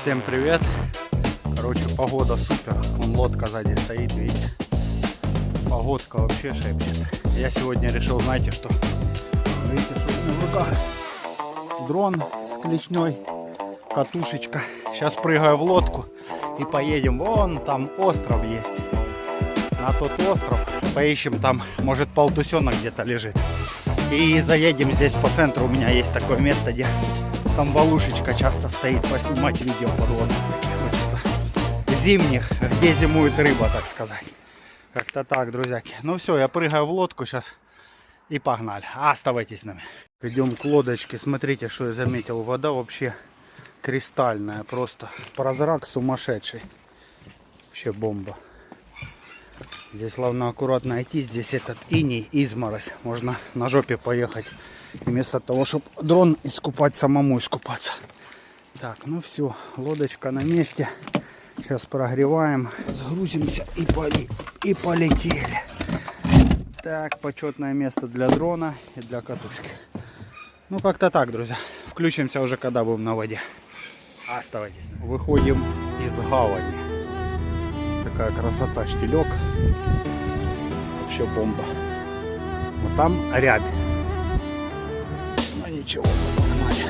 Всем привет. Короче, погода супер. Вон лодка сзади стоит, видите. Погодка вообще шепчет. Я сегодня решил, знаете что? Видите, что у меня в руках? Дрон с клешней, катушечка. Сейчас прыгаю в лодку и поедем. Вон там остров есть. На тот остров поищем, там может полтусенок где-то лежит. И заедем здесь по центру. У меня есть такое место, где там валушечка часто стоит, поснимать видео подводных. Хочется зимних, где зимует рыба, так сказать. Как-то так, друзьяки. Ну все, я прыгаю в лодку сейчас и погнали. Оставайтесь с нами. Идем к лодочке. Смотрите, что я заметил. Вода вообще кристальная, просто прозрак сумасшедший. Вообще бомба. Здесь главное аккуратно идти. Здесь этот иней, изморозь. Можно на жопе поехать. Вместо того, чтобы дрон искупать, самому искупаться. Так, ну все. Лодочка на месте. Сейчас прогреваем. Загрузимся и полетели. Так, почетное место для дрона и для катушки. Ну, как-то так, друзья. Включимся уже, когда будем на воде. Оставайтесь. Выходим из гавани. Такая красота, штилек. Вообще бомба. Вот там рябь. Ну ничего, погнали.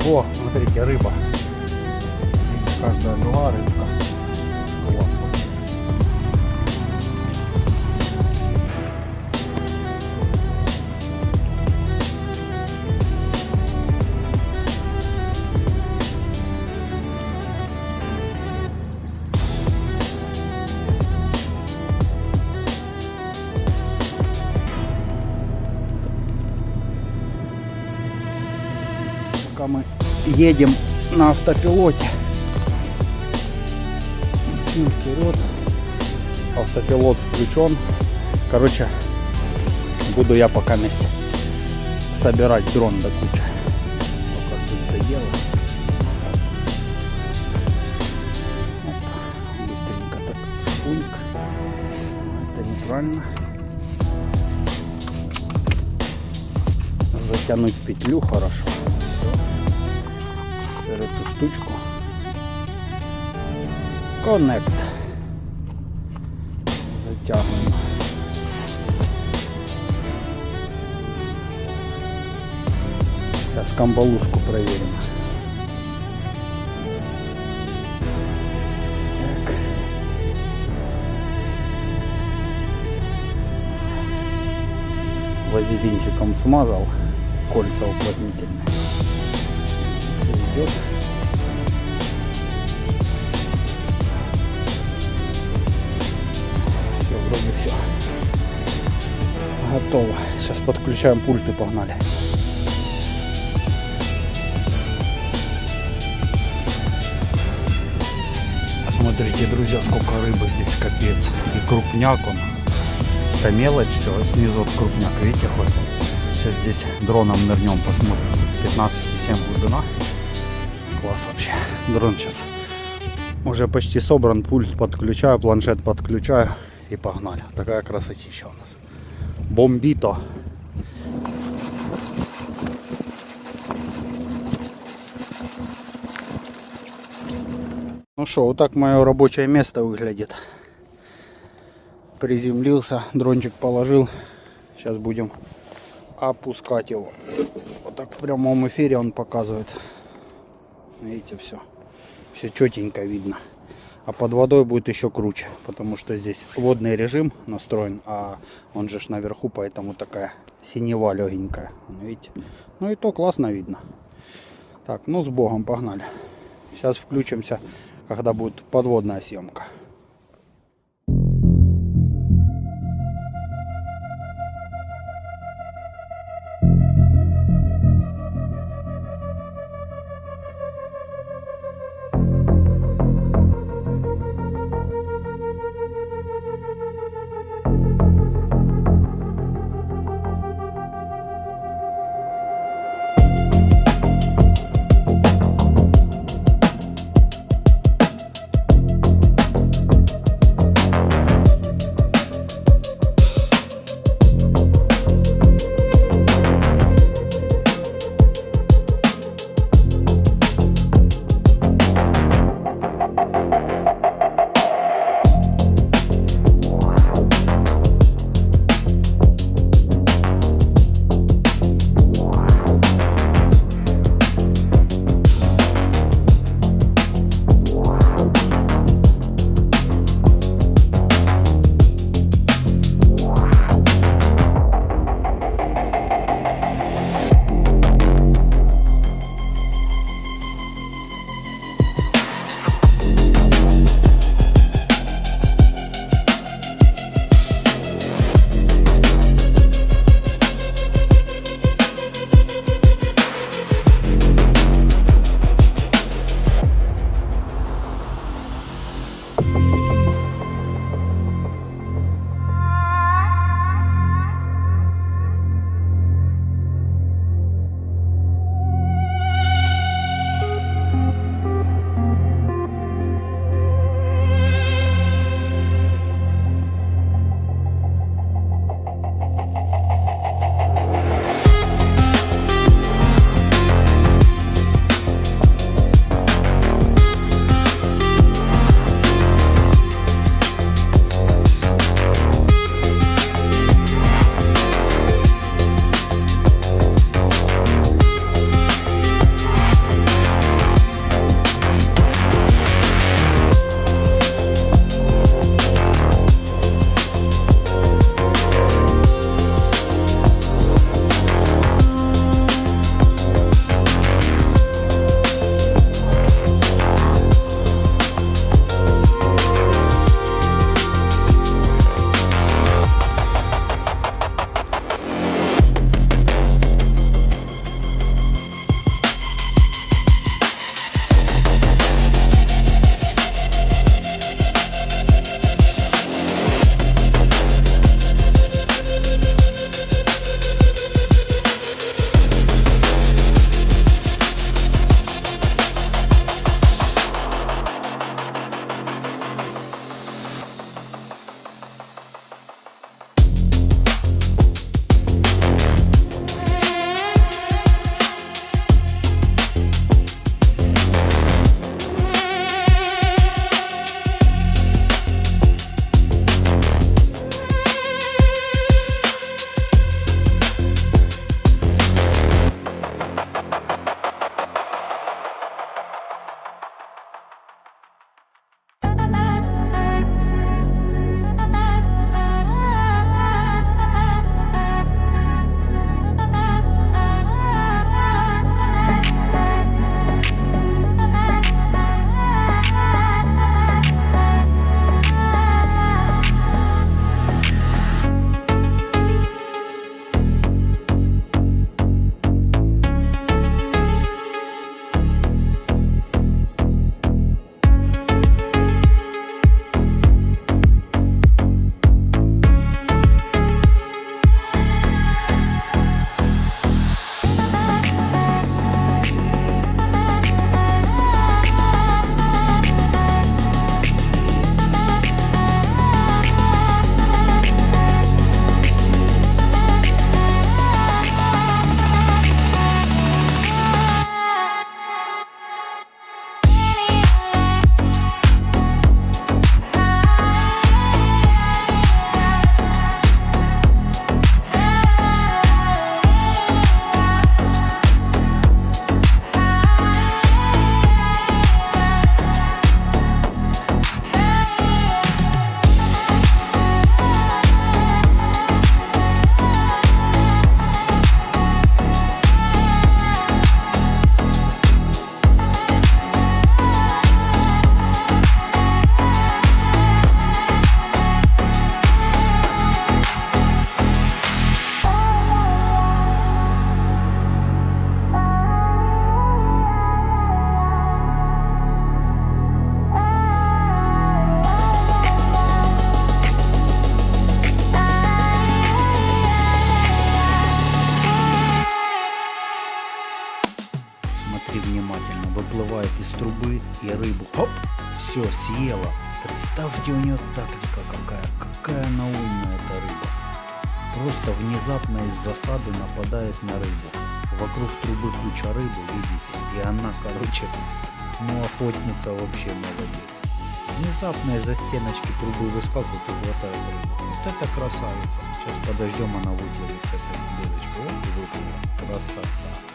О, смотрите, рыба. Каждая другая рыбка. Класс. Пока мы едем на автопилоте. Вперед. Автопилот включен. Короче, буду я пока вместе собирать дрон до кучи. Пока суть до дела. Быстренько так. Пунк. Это неправильно. Затянуть петлю хорошо. Все. Эту штучку. Коннект. Затягиваем. Сейчас камбалушку проверим. Так. Вазелинчиком смазал. Кольца уплотнительные. Все идет. Вроде все готово. Сейчас подключаем пульт и погнали. Смотрите, друзья, сколько рыбы здесь, капец. И крупняк он. Это мелочь, все, снизу крупняк, видите, хоть. Сейчас здесь дроном нырнем, посмотрим. 15,7 глубина. Класс вообще. Дрон сейчас уже почти собран, пульт подключаю, планшет подключаю. И погнали. Такая красотища у нас. Бомбито. Ну что, вот так мое рабочее место выглядит. Приземлился, дрончик положил. Сейчас будем опускать его. Вот так в прямом эфире он показывает. Видите, все. Все четенько видно. А под водой будет еще круче, потому что здесь водный режим настроен, а он же наверху, поэтому такая синева легенькая. Видите? Ну и то классно видно. Так, ну с Богом, погнали. Сейчас включимся, когда будет подводная съемка. выплывает из трубы и рыбу, хоп, все, съела. Представьте, у нее тактика какая она умная, эта рыба. Просто внезапно из засады нападает на рыбу. Вокруг трубы куча рыбы, видите, и она, короче, ну охотница вообще молодец. Внезапно из-за стеночки трубы выскакивает и хватает рыбу. Вот это красавица. Сейчас подождем, она выплывет с этой дырочкой. Вот и выплыла. Красота.